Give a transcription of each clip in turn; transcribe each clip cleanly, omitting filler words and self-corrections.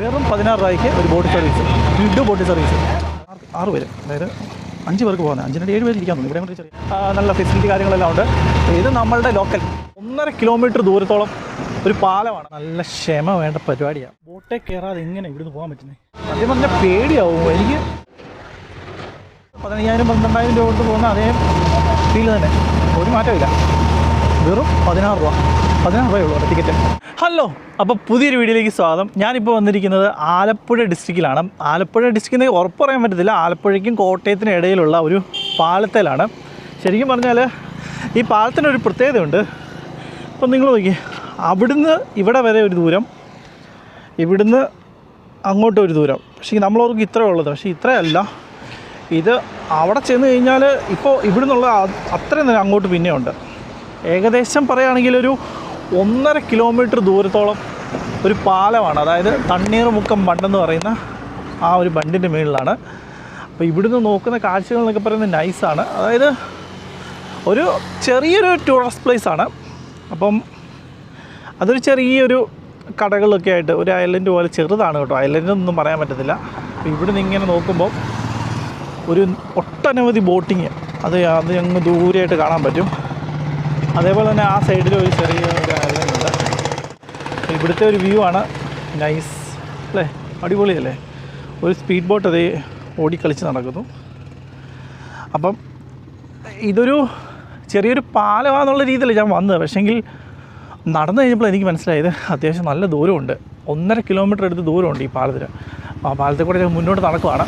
വെറും 16 രൂപയ്ക്ക് ഒരു boat service, widow boat service. 6 പേര്, അതായത് 5 പേർക്ക് പോകുന്നത്, 5 7 പേര് ഇരിക്കാൻ തോന്നുന്നു. ഇവിടെ ചെറിയ നല്ല ഫെസിലിറ്റി കാര്യങ്ങളെല്ലാം ഉണ്ട്. ഇത് നമ്മളുടെ ലോക്കൽ 1.5 കിലോമീറ്റർ ദൂരത്തോളം ഒരു പാലമാണ്. നല്ല ക്ഷമ വേണ്ട പരിപാടിയാണ്. ബോട്ടേ കയറാതെ എങ്ങനെ ഇവിടുന്ന് പോകാൻ പറ്റുന്നത്? സത്യം പറഞ്ഞാൽ പേടിയാവും എനിക്ക്. 15,000 12,000 രൂപ കൊടുത്ത് പോകുന്ന അതേ ഫീല് തന്നെ, ഒരു മാറ്റമില്ല. വെറും 16 രൂപയുള്ളൂ ടിക്കറ്റ്. ഹലോ, അപ്പോൾ പുതിയൊരു വീഡിയോയിലേക്ക് സ്വാഗതം. ഞാനിപ്പോൾ വന്നിരിക്കുന്നത് ആലപ്പുഴ ഡിസ്ട്രിക്റ്റിലാണ്. ആലപ്പുഴ ഡിസ്ട്രിക്റ്റിന് ഉറപ്പ് പറയാൻ പറ്റത്തില്ല, ആലപ്പുഴയ്ക്കും കോട്ടയത്തിനും ഇടയിലുള്ള ഒരു പാലത്തിലാണ്. ശരിക്കും പറഞ്ഞാൽ ഈ പാലത്തിനൊരു പ്രത്യേകതയുണ്ട്. ഇപ്പം നിങ്ങൾ നോക്കി, അവിടുന്ന് ഇവിടെ വരെ ഒരു ദൂരം, ഇവിടുന്ന് അങ്ങോട്ടൊരു ദൂരം. പക്ഷേ നമ്മളോർക്ക് ഇത്രയേ ഉള്ളത്, പക്ഷേ ഇത്രയല്ല. ഇത് അവിടെ ചെന്ന് കഴിഞ്ഞാൽ ഇപ്പോൾ ഇവിടുന്നുള്ള അത്രയും തന്നെ അങ്ങോട്ട് പിന്നെ ഉണ്ട്. ഏകദേശം പറയുകയാണെങ്കിൽ ഒരു 1.5 കിലോമീറ്റർ ദൂരത്തോളം ഒരു പാലമാണ്. അതായത് തണ്ണീർമുക്കം ബണ്ടെന്ന് പറയുന്ന ആ ഒരു ബണ്ടിൻ്റെ മുകളിലാണ്. അപ്പോൾ ഇവിടുന്ന് നോക്കുന്ന കാഴ്ചകൾ എന്നൊക്കെ പറയുന്നത് നൈസാണ്. അതായത് ഒരു ചെറിയൊരു ടൂറിസ്റ്റ് പ്ലേസാണ്. അപ്പം അതൊരു ചെറിയൊരു കടകളൊക്കെ ആയിട്ട് ഒരു ഐലൻഡ് പോലെ ചെറുതാണ് കേട്ടോ. ഐലൻഡൊന്നും പറയാൻ പറ്റത്തില്ല. അപ്പോൾ ഇവിടുന്ന് ഇങ്ങനെ നോക്കുമ്പോൾ ഒരു ഒട്ടനവധി ബോട്ടിങ് അത് അങ്ങ് ദൂരെയായിട്ട് കാണാൻ പറ്റും. അതേപോലെ തന്നെ ആ സൈഡിൽ ഒരു ചെറിയ ഒരു ഐലൻഡ് ഉണ്ട്. ഇവിടുത്തെ ഒരു വ്യൂ ആണ് നൈസ് അല്ലേ, അടിപൊളിയല്ലേ. ഒരു സ്പീഡ് ബോട്ട് അത് ഓടിക്കളിച്ച് നടക്കുന്നു. അപ്പം ഇതൊരു ചെറിയൊരു പാലമാണെന്നുള്ള രീതിയിൽ ഞാൻ വന്നത്. പക്ഷേങ്കിൽ നടന്നു കഴിഞ്ഞപ്പോൾ എനിക്ക് മനസ്സിലായത് അത്യാവശ്യം നല്ല ദൂരമുണ്ട്. 1.5 കിലോമീറ്റർ അടുത്ത് ദൂരമുണ്ട് ഈ പാലത്തിന്. ആ പാലത്തിൽ കൂടെ ഞാൻ മുന്നോട്ട് നടക്കുവാണ്.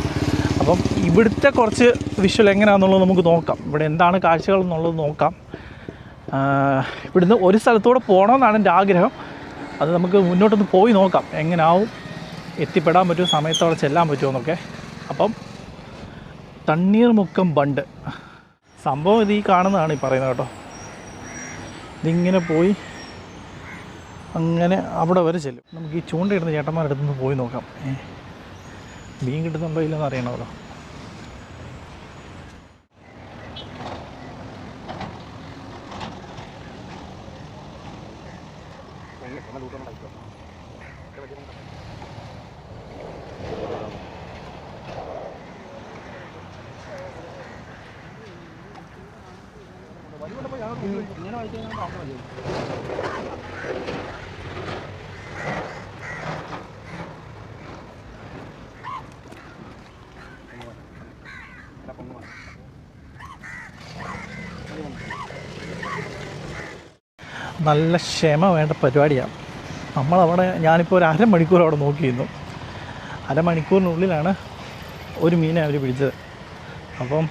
അപ്പം ഇവിടുത്തെ കുറച്ച് വിഷ്വൽ എങ്ങനെയാണെന്നുള്ളത് നമുക്ക് നോക്കാം. ഇവിടെ എന്താണ് കാഴ്ചകൾ എന്നുള്ളത് നോക്കാം. ഇവിടുന്ന് ഒരു സ്ഥലത്തൂടെ പോകണമെന്നാണ് എൻ്റെ ആഗ്രഹം. അത് നമുക്ക് മുന്നോട്ടൊന്ന് പോയി നോക്കാം, എങ്ങനെയാവും, എത്തിപ്പെടാൻ പറ്റുമോ, സമയത്തോടെ ചെല്ലാൻ പറ്റുമോ എന്നൊക്കെ. അപ്പം തണ്ണീർമുക്കം ബണ്ട് സംഭവം ഇത് ഈ കാണുന്നതാണ് ഈ പറയുന്നത് കേട്ടോ. ഇതിങ്ങനെ പോയി അങ്ങനെ അവിടെ വരെ ചെല്ലും. നമുക്ക് ഈ ചൂണ്ടയിടുന്ന ചേട്ടന്മാരുടെ അടുത്ത് നിന്ന് പോയി നോക്കാം. മീൻ കിട്ടുന്നുണ്ടോ ഇല്ലെന്ന് അറിയണമല്ലോ. നല്ല ക്ഷമ വേണ്ട പരിപാടിയാണ്. നമ്മളവിടെ ഞാനിപ്പോൾ ഒരു അരമണിക്കൂർ അവിടെ നോക്കിയിരുന്നു. അരമണിക്കൂറിനുള്ളിലാണ് ഒരു മീനെ അവർ പിടിച്ചത്. അപ്പം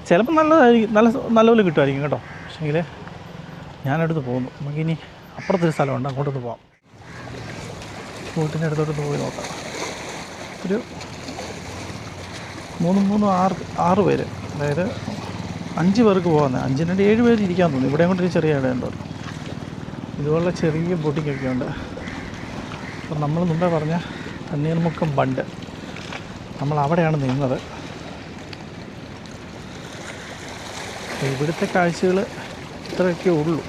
ചിലപ്പോൾ നല്ലപോലെ കിട്ടുമായിരിക്കും കേട്ടോ. പക്ഷേങ്കിൽ ഞാനടുത്ത് പോകുന്നു. നമുക്കിനി അപ്പുറത്തൊരു സ്ഥലമുണ്ട്, അങ്ങോട്ടൊന്ന് പോകാം. ബോട്ടിൻ്റെ അടുത്തോട്ടൊന്ന് പോയി നോക്കാം. ഒരു 6 പേര്, അതായത് 5 പേർക്ക് പോകുന്നത്. 5 7 പേര് ഇരിക്കാൻ തോന്നുന്നു. ഇവിടെ കൊണ്ടൊരു ചെറിയ ഇടയുണ്ടോ, ഇതുപോലുള്ള ചെറിയ ബോട്ടിങ്ങൊക്കെ ഉണ്ട്. അപ്പം നമ്മൾ മുമ്പേ പറഞ്ഞ തണ്ണീർമുക്കം ബണ്ട്, നമ്മൾ അവിടെയാണ് നിന്നത്. ഇവിടുത്തെ കാഴ്ചകൾ ഇത്രയൊക്കെ ഉള്ളൂ.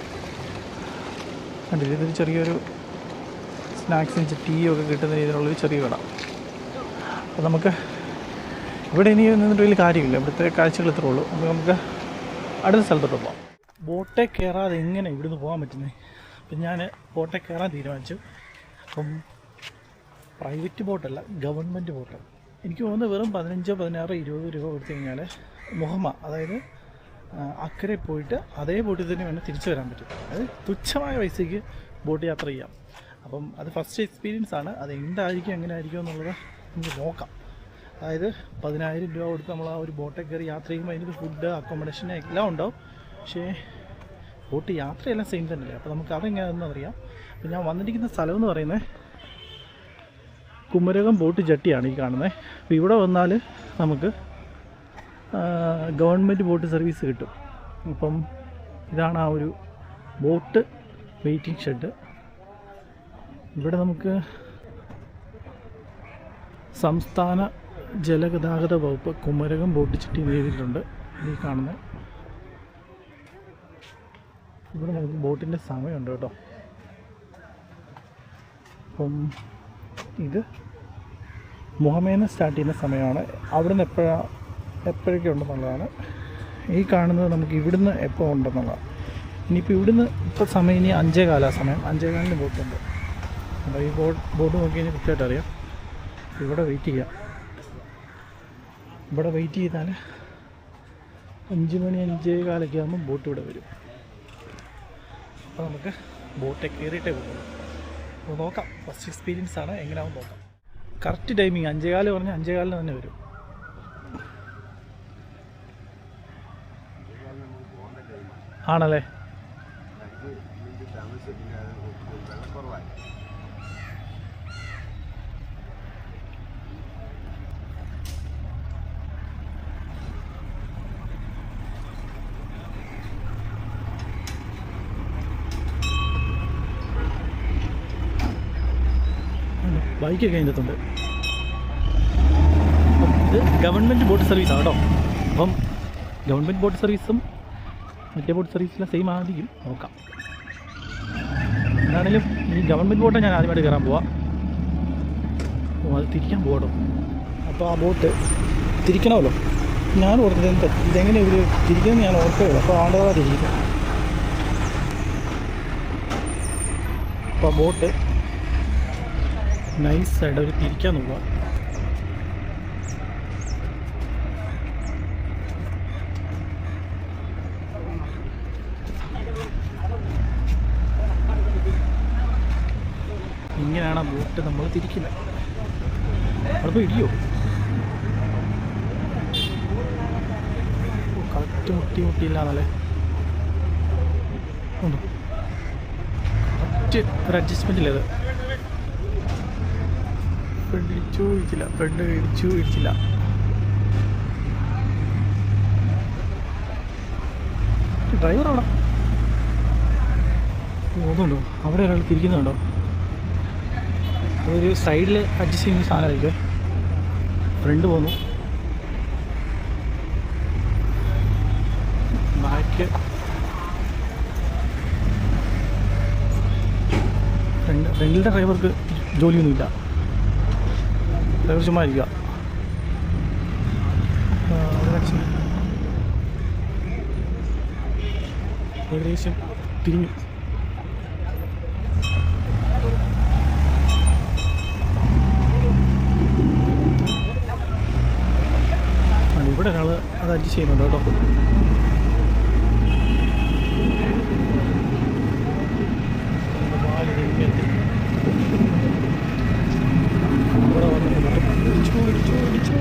കണ്ടില്ല, ഇതൊരു ചെറിയൊരു സ്നാക്സും ടീയും ഒക്കെ കിട്ടുന്ന രീതിയിലുള്ളൊരു ചെറിയ കട. അപ്പോൾ നമുക്ക് ഇവിടെ ഇനി നിന്നിട്ട് വലിയ കാര്യമില്ല. ഇവിടുത്തെ കാഴ്ചകൾ ഇത്രേ ഉള്ളൂ. അപ്പോൾ നമുക്ക് അടുത്ത സ്ഥലത്തോട്ട് പോകാം. ബോട്ടേ കയറാതെ എങ്ങനെ ഇവിടുന്ന് പോകാൻ പറ്റുന്നത്? അപ്പം ഞാൻ ബോട്ടേ കയറാൻ തീരുമാനിച്ചു. അപ്പം പ്രൈവറ്റ് ബോട്ടല്ല, ഗവൺമെൻറ് ബോട്ട്. എനിക്ക് തോന്നുന്നത് വെറും 15, 16, 20 രൂപ കൊടുത്തു കഴിഞ്ഞാൽ മുഹമ്മ, അതായത് അക്കരെ പോയിട്ട് അതേ ബോട്ടിൽ തന്നെ വേണം തിരിച്ചു വരാൻ പറ്റും. അത് തുച്ഛമായ പൈസയ്ക്ക് ബോട്ട് യാത്ര ചെയ്യാം. അപ്പം അത് ഫസ്റ്റ് എക്സ്പീരിയൻസ് ആണ്. അത് എന്തായിരിക്കും എങ്ങനെ ആയിരിക്കും എന്നുള്ളത് നമുക്ക് നോക്കാം. അതായത് 10,000 രൂപ കൊടുത്ത് നമ്മൾ ആ ഒരു ബോട്ടിൽ കയറി യാത്ര ചെയ്യുമ്പോൾ അതിന് ഫുഡ്, അക്കോമഡേഷൻ എല്ലാം ഉണ്ടാവും. പക്ഷേ ബോട്ട് യാത്രയെല്ലാം സെയിം തന്നെയല്ലേ. അപ്പോൾ നമുക്ക് അതെങ്ങനെയാണെന്ന് അറിയാം. അപ്പോൾ ഞാൻ വന്നിരിക്കുന്ന സ്ഥലം എന്ന് പറയുന്നത് കുമരകം ബോട്ട് ജട്ടിയാണ് ഈ കാണുന്നത്. അപ്പോൾ ഇവിടെ വന്നാൽ നമുക്ക് ഗവൺമെൻറ് ബോട്ട് സർവീസ് കിട്ടും. അപ്പം ഇതാണ് ആ ഒരു ബോട്ട് വെയിറ്റിംഗ് ഷെഡ്. ഇവിടെ നമുക്ക് സംസ്ഥാന ജലഗതാഗത വകുപ്പ് കുമരകം ബോട്ട് ജട്ടി എഴുതിയിട്ടുണ്ട് ഈ കാണുന്നത്. ഇവിടെ നമുക്ക് ബോട്ടിൻ്റെ സമയമുണ്ട് കേട്ടോ. അപ്പം ഇത് മുഹമ്മേന്ന് സ്റ്റാർട്ട് ചെയ്യുന്ന സമയമാണ്. അവിടുന്ന് എപ്പോഴൊക്കെ ഉണ്ടെന്നുള്ളതാണ്. ഈ കാണുന്നത് നമുക്ക് ഇവിടുന്ന് എപ്പോൾ ഉണ്ടെന്നുള്ളതാണ്. ഇനിയിപ്പോൾ ഇവിടുന്ന് ഇപ്പോൾ സമയം ഇനി 5:15 സമയം. 5:15 ബോട്ടുണ്ട്. അപ്പോൾ ഈ ബോട്ട് നോക്കി കഴിഞ്ഞാൽ കൃത്യമായിട്ട് അറിയാം. ഇവിടെ വെയിറ്റ് ചെയ്യാം. ഇവിടെ വെയിറ്റ് ചെയ്താൽ 5 മണി 5:15 ആകുമ്പോൾ ബോട്ട് ഇവിടെ വരും. അപ്പോൾ നമുക്ക് ബോട്ടെ കയറിയിട്ടേ പോകും. അപ്പോൾ നോക്കാം. ഫസ്റ്റ് എക്സ്പീരിയൻസ് ആണ്, എങ്ങനെയാവും നോക്കാം. കറക്റ്റ് ടൈമിങ് 5:15 പറഞ്ഞാൽ 5:15 തന്നെ വരും. ആണല്ലേ? ബൈക്കൊക്കെ അതിനകത്തുണ്ട്. ഇത് ഗവൺമെൻറ് ബോട്ട് സർവീസാണ് കേട്ടോ. അപ്പം ഗവൺമെൻറ് ബോട്ട് സർവീസും മറ്റേ ബോട്ട് സർവീസിലെ സെയിം ആയിരിക്കും. നോക്കാം. എന്താണെങ്കിലും ഈ ഗവൺമെൻറ് ബോട്ടാണ് ഞാൻ ആദ്യമായിട്ട് കയറാൻ പോവാം. അത് തിരിക്കാൻ പോകട്ടോ. അപ്പോൾ ആ ബോട്ട് തിരിക്കണമല്ലോ. ഞാൻ ഓർത്തത് ഇതെങ്ങനെ ഇവർ തിരിക്കുന്നത് ഞാൻ ഓർക്കുകയുള്ളൂ. അപ്പോൾ ആണ്ടതാ തിരിക്കുക. അപ്പോൾ ആ ബോട്ട് നൈസായിട്ട് അവർ തിരിക്കാൻ നോക്കുക. ഇങ്ങനെയാണ് ആ ബോട്ട് നമ്മൾ തിരിക്കുന്നത്. അവിടെ പോയി ഇടിയോ? കറക്റ്റ് മുട്ടിയില്ലാന്നല്ലേ. ഉണ്ടോ? കറക്റ്റ് ഒരു അഡ്ജസ്റ്റ്മെൻ്റ് ഇല്ലത്. ഇടിച്ചു ഇടിച്ചില്ല. ഡ്രൈവർ അവിടെ പോകുന്നുണ്ടോ? അവിടെ ഒരാൾ തിരിക്കുന്നുണ്ടോ? ഒരു സൈഡിൽ അഡ്ജസ്റ്റ് ചെയ്യുന്ന സാധനമായിരിക്കും. ഫ്രണ്ട് പോന്നു. ബാക്ക് ഫ്രണ്ടിലെ ഡ്രൈവർക്ക് ജോലിയൊന്നുമില്ല. ഡ്രൈവർ ചുമ്മാ ഇരിക്കുക. ഏകദേശം തിരിഞ്ഞു. ഇവിടെ ഒരാൾ അത് അഡ്ജസ്റ്റ് ചെയ്യുന്നുണ്ട് കേട്ടോ. ഇവിടെ വന്ന് ഇടിച്ചു.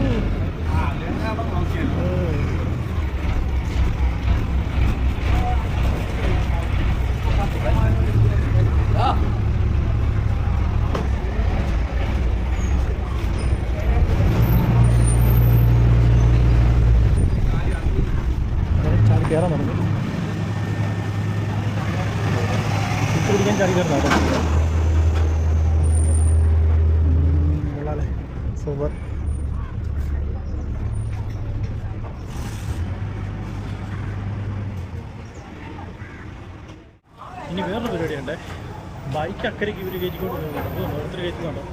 കയറാൻ തുടങ്ങി. പിടിക്കാൻ ചാടി കയറുന്ന കൊള്ളാല്ലേ. സൂപ്പർ. ഇനി വേറൊരു പരിപാടിയുണ്ട്. ബൈക്ക് അക്കരയ്ക്ക് ഇവർ കയറ്റിക്കൊണ്ട് പോകുന്നുണ്ട്. ഓരോരുത്തർ കയറ്റുന്നുണ്ടോ?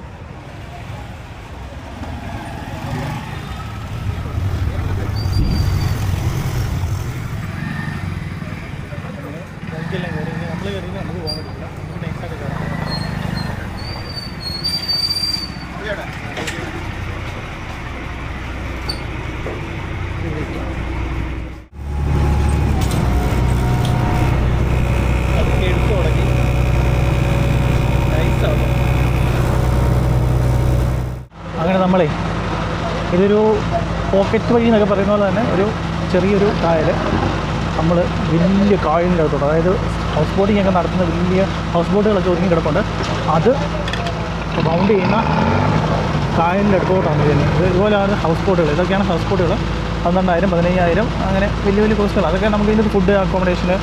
ബൈക്കെല്ലാം കയറി നമ്മൾ കയറി നമുക്ക് പോകാൻ പറ്റില്ല. നമുക്ക് നൈസായിട്ട് കയറാം. അതൊക്കെ എടുത്തു തുടങ്ങി. നൈസാവും. അങ്ങനെ നമ്മളെ ഇതൊരു പോക്കറ്റ് വഴി എന്നൊക്കെ പറയുന്ന പോലെ തന്നെ ഒരു ചെറിയൊരു കായൽ. നമ്മൾ വലിയ കായലിൻ്റെ അകത്തോട്ട്, അതായത് ഹൗസ് ബോട്ടിംഗ് ഒക്കെ നടത്തുന്ന വലിയ ഹൗസ് ബോട്ടുകളൊക്കെ ഒതുങ്ങി കിടപ്പുണ്ട്. അത് ബൗണ്ട് ചെയ്യുന്ന കായലിൻ്റെ അടുത്തോട്ടാണ് വരുന്നത്. ഇതുപോലെയാണ് ഹൗസ് ബോട്ടുകൾ. ഇതൊക്കെയാണ് ഹൗസ് ബോട്ടുകൾ. 12,000 15,000 അങ്ങനെ വലിയ വലിയ കോസ്റ്റുകൾ. അതൊക്കെ നമുക്ക് ഇതിൻ്റെ ഫുഡ് അക്കോമഡേഷന്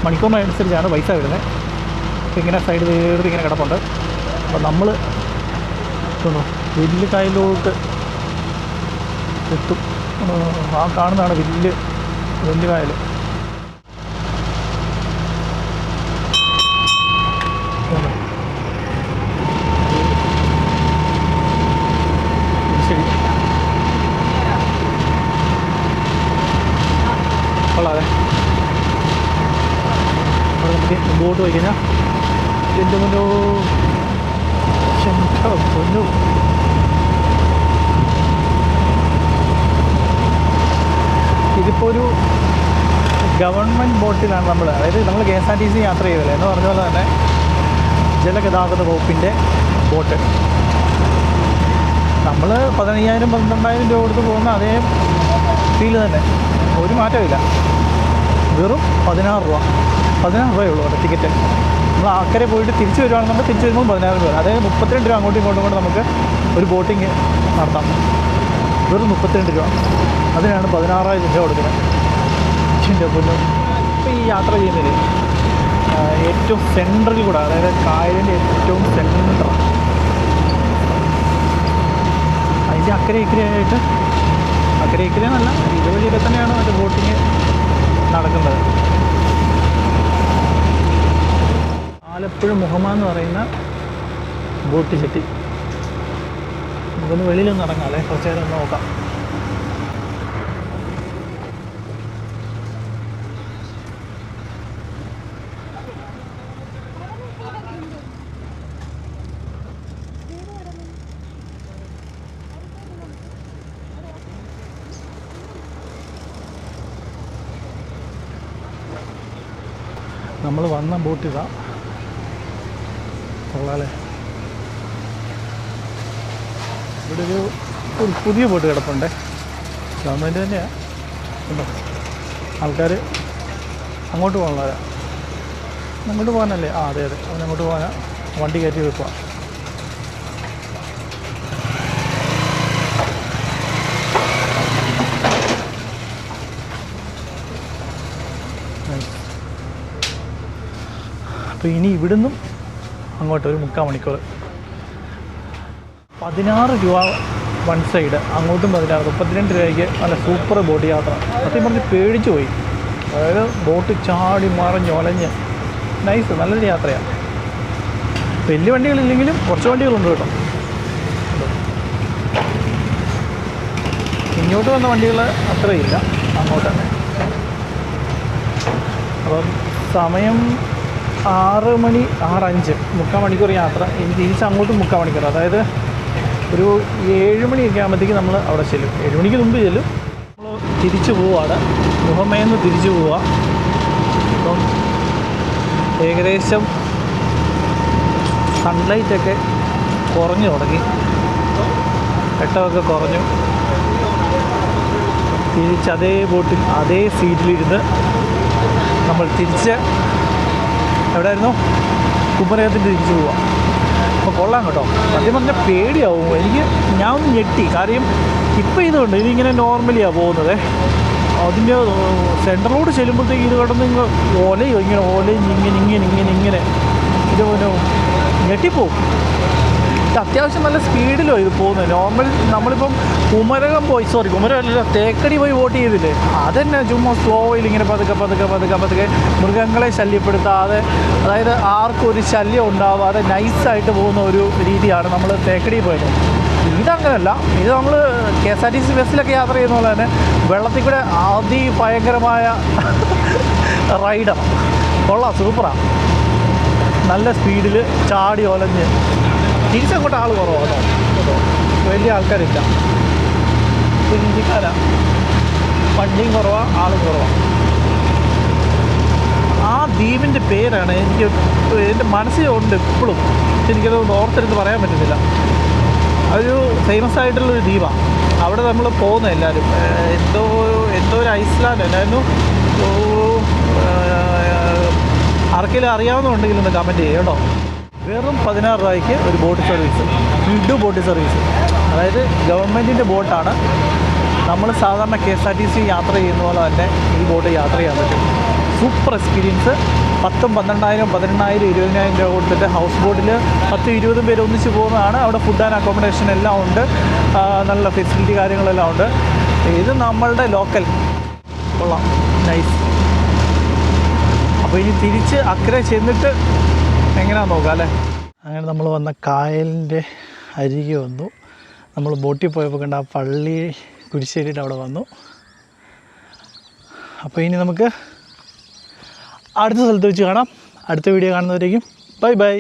മണിക്കൂറിനനുസരിച്ചാണ് പൈസ വരുന്നത്. അപ്പോൾ ഇങ്ങനെ സൈഡ് വേർത്ത് ഇങ്ങനെ കിടപ്പുണ്ട്. അപ്പോൾ നമ്മൾ വലിയ കായലിലോട്ട് എത്തും. ആ കാണുന്നതാണ് വലിയ കായൽ. ബോട്ട് പോയി കഴിഞ്ഞാൽ എൻ്റെ മുന്നോ പൊന്നു. ഇതിപ്പോൾ ഒരു ഗവൺമെൻറ് ബോട്ടിലാണ് നമ്മൾ, അതായത് നമ്മൾ KSRTC യാത്ര ചെയ്തല്ലേ എന്ന് പറഞ്ഞ പോലെ തന്നെ ജലഗതാഗത വകുപ്പിൻ്റെ ബോട്ട്. നമ്മൾ 15,000-12,000 രൂപ കൊടുത്ത് പോകുന്ന അതേ ഫീല് തന്നെ, ഒരു മാറ്റമില്ല. വെറും 16 രൂപയേ ഉള്ളൂ ടിക്കറ്റ്. നമ്മൾ അക്കരെ പോയിട്ട് തിരിച്ച് വരുവാണെന്നുണ്ടെങ്കിൽ തിരിച്ച് വരുമ്പോൾ 16 രൂപ, അതായത് 32 രൂപ അങ്ങോട്ടും ഇങ്ങോട്ടും കൊണ്ട് നമുക്ക് ഒരു ബോട്ടിങ് നടത്താം. വെറും 32 രൂപ, അതിനാണ് 16,000 രൂപ കൊടുക്കുന്നത്. എൻ്റെ പൊന്നു. ഇപ്പോൾ ഈ യാത്ര ചെയ്യുന്നതിൽ ഏറ്റവും സെൻട്രൽ കൂടെ, അതായത് കായലിൻ്റെ ഏറ്റവും സെൻട്രൽ, അതിൻ്റെ അക്കരെ ഇക്കരയായിട്ട്, അക്കരെ ഇക്കരയെന്നല്ല ഇതുവഴിയൊക്കെ തന്നെയാണ് മറ്റേ ബോട്ടിങ് നടക്കുന്നത്. ആലപ്പുഴ മുഹമ്മ എന്ന് പറയുന്ന ബോട്ട് ചെട്ടി. നമുക്കൊന്ന് വെളിയിലൊന്ന് ഇറങ്ങാം അല്ലേ, കുറച്ച് നേരം ഒന്ന് നോക്കാം. നമ്മൾ വന്ന ബോട്ട് ഇതാ, കൊള്ളാലേ. ഇവിടെ ഒരു പുതിയ ബോട്ട് കിടപ്പുണ്ടേ, ഗവൺമെൻറ് തന്നെയാണ്. ഉണ്ടോ ആൾക്കാർ അങ്ങോട്ട് പോകണല്ലോ, അങ്ങോട്ട് പോകാനല്ലേ? ആ അതെ അതെ, അവനങ്ങോട്ട് പോകാനാ വണ്ടി കയറ്റി വെക്കുക. അപ്പോൾ ഇനി ഇവിടുന്നും അങ്ങോട്ട് ഒരു 3/4 മണിക്കൂർ. 16 രൂപ വൺ സൈഡ്, അങ്ങോട്ടും 16, 32 രൂപയ്ക്ക് നല്ല സൂപ്പർ ബോട്ട് യാത്ര. സത്യം പറഞ്ഞ് പേടിച്ചു പോയി. അതായത് ബോട്ട് ചാടി മറിഞ്ഞ് ഒലഞ്ഞ് നൈസ്, നല്ലൊരു യാത്രയാണ്. വലിയ വണ്ടികളില്ലെങ്കിലും കുറച്ച് വണ്ടികളുണ്ട് കേട്ടോ. ഇങ്ങോട്ട് വന്ന വണ്ടികൾ അത്രയില്ല, അങ്ങോട്ട് തന്നെ. അപ്പം സമയം 6 മണി 6:05, 3/4 മണിക്കൂർ യാത്ര. ഇനി തിരിച്ച് അങ്ങോട്ടും 3/4 മണിക്കൂർ, അതായത് ഒരു 7 മണിയൊക്കെ ആകുമ്പോഴത്തേക്ക് നമ്മൾ അവിടെ ചെല്ലും. 7 മണിക്ക് മുമ്പ് ചെല്ലും. നമ്മൾ തിരിച്ചു പോവുകയാണ്, മുഹമ്മയിൽ നിന്ന് തിരിച്ചു പോവുക. അപ്പം ഏകദേശം സൺലൈറ്റൊക്കെ കുറഞ്ഞു തുടങ്ങി, വെട്ടമൊക്കെ കുറഞ്ഞു. തിരിച്ച് അതേ ബോട്ടിൽ അതേ സീറ്റിലിരുന്ന് നമ്മൾ തിരിച്ച് എവിടെയായിരുന്നു, കുമരകത്തിൽ തിരിച്ചു പോവാം. അപ്പോൾ കൊള്ളാം കേട്ടോ. സത്യം പറഞ്ഞാൽ പേടിയാവും എനിക്ക്. ഞാൻ ഒന്ന് ഞെട്ടി, കാര്യം ഇപ്പോൾ ഇതുകൊണ്ട് ഇതിങ്ങനെ നോർമലിയാണ് പോകുന്നത്. അതിൻ്റെ സെൻട്രലോട് ചെല്ലുമ്പോഴത്തേക്ക് ഇത് കിടന്ന് ഓലയോ ഓലയും ഇങ്ങനെ ഇതുപോലെ ഞെട്ടിപ്പോവും. അത്യാവശ്യം നല്ല സ്പീഡിലോ ഇത് പോകുന്നത്. നോർമൽ നമ്മളിപ്പം കുമരകം കുമരകമല്ല, തേക്കടി പോയി വോട്ട് ചെയ്തില്ലേ, അതന്നെ ചുമ്മാ സ്ലോയിൽ ഇങ്ങനെ പതുക്കെ മൃഗങ്ങളെ ശല്യപ്പെടുത്താതെ, അതായത് ആർക്കും ഒരു ശല്യം ഉണ്ടാവാതെ നൈസായിട്ട് പോകുന്ന ഒരു രീതിയാണ് നമ്മൾ തേക്കടി പോയത്. ഇതങ്ങനല്ല, ഇത് നമ്മൾ KSRTC ബസ്സിലൊക്കെ യാത്ര ചെയ്യുന്ന പോലെ തന്നെ വെള്ളത്തിൽ കൂടെ അതിഭയങ്കരമായ റൈഡാണ്. കൊള്ളാം, സൂപ്പറാണ്. നല്ല സ്പീഡിൽ ചാടി ഒലഞ്ഞ്. തിരിച്ചങ്ങോട്ട് ആൾ കുറവാണോ കേട്ടോ, വലിയ ആൾക്കാരില്ല, ഇന്ത്യക്കാരാണ്. വണ്ടിയും കുറവാണ്, ആളും കുറവാണ്. ആ ദ്വീപിൻ്റെ പേരാണ് എനിക്ക് എൻ്റെ മനസ്സിലുണ്ട് ഇപ്പോഴും, എനിക്കത് ഓർത്തെടുത്ത് പറയാൻ പറ്റുന്നില്ല. അതൊരു ഫേമസ് ആയിട്ടുള്ളൊരു ദ്വീപാണ്. അവിടെ നമ്മൾ പോകുന്നത് എല്ലാവരും. എന്തോ ഒരു ഐസ്ലാൻഡ് എന്നായിരുന്നു. ആർക്കെങ്കിലും അറിയാവുന്നുണ്ടെങ്കിൽ ഒന്ന് കമൻറ്റ് ചെയ്യും കേട്ടോ. വെറും 16 രൂപയ്ക്ക് ഒരു ബോട്ട് സർവീസ്, ബോട്ട് സർവീസ്, അതായത് ഗവൺമെൻറ്റിൻ്റെ ബോട്ടാണ്. നമ്മൾ സാധാരണ KSRTC യാത്ര ചെയ്യുന്ന പോലെ തന്നെ ഈ ബോട്ട് യാത്ര ചെയ്യാൻ പറ്റും. Super experience. 10,000, 12,000, 18,000, 20,000 രൂപ കൊടുത്തിട്ട് ഹൗസ് ബോട്ടിൽ 10-20 പേര് ഒന്നിച്ച് പോകുന്നതാണ്. അവിടെ ഫുഡ് ആൻഡ് അക്കോമഡേഷൻ എല്ലാം ഉണ്ട്, നല്ല ഫെസിലിറ്റി കാര്യങ്ങളെല്ലാം ഉണ്ട്. ഇത് നമ്മളുടെ ലോക്കൽ. കൊള്ളാം, നൈസ്. അപ്പോൾ ഇനി തിരിച്ച് അക്കരെ ചെന്നിട്ട് എങ്ങനെയാണെന്ന് നോക്കാം അല്ലേ. അങ്ങനെ നമ്മൾ വന്ന കായലിൻ്റെ അരികെ വന്നു. നമ്മൾ ബോട്ടിൽ പോയപ്പോൾ കണ്ട ആ പള്ളി കുരിശ്ശേരിയുടെ അവിടെ വന്നു. അപ്പോൾ ഇനി നമുക്ക് അടുത്ത സ്ഥലത്ത് വെച്ച് കാണാം. അടുത്ത വീഡിയോ കാണുന്നവരേക്കും ബൈ ബൈ.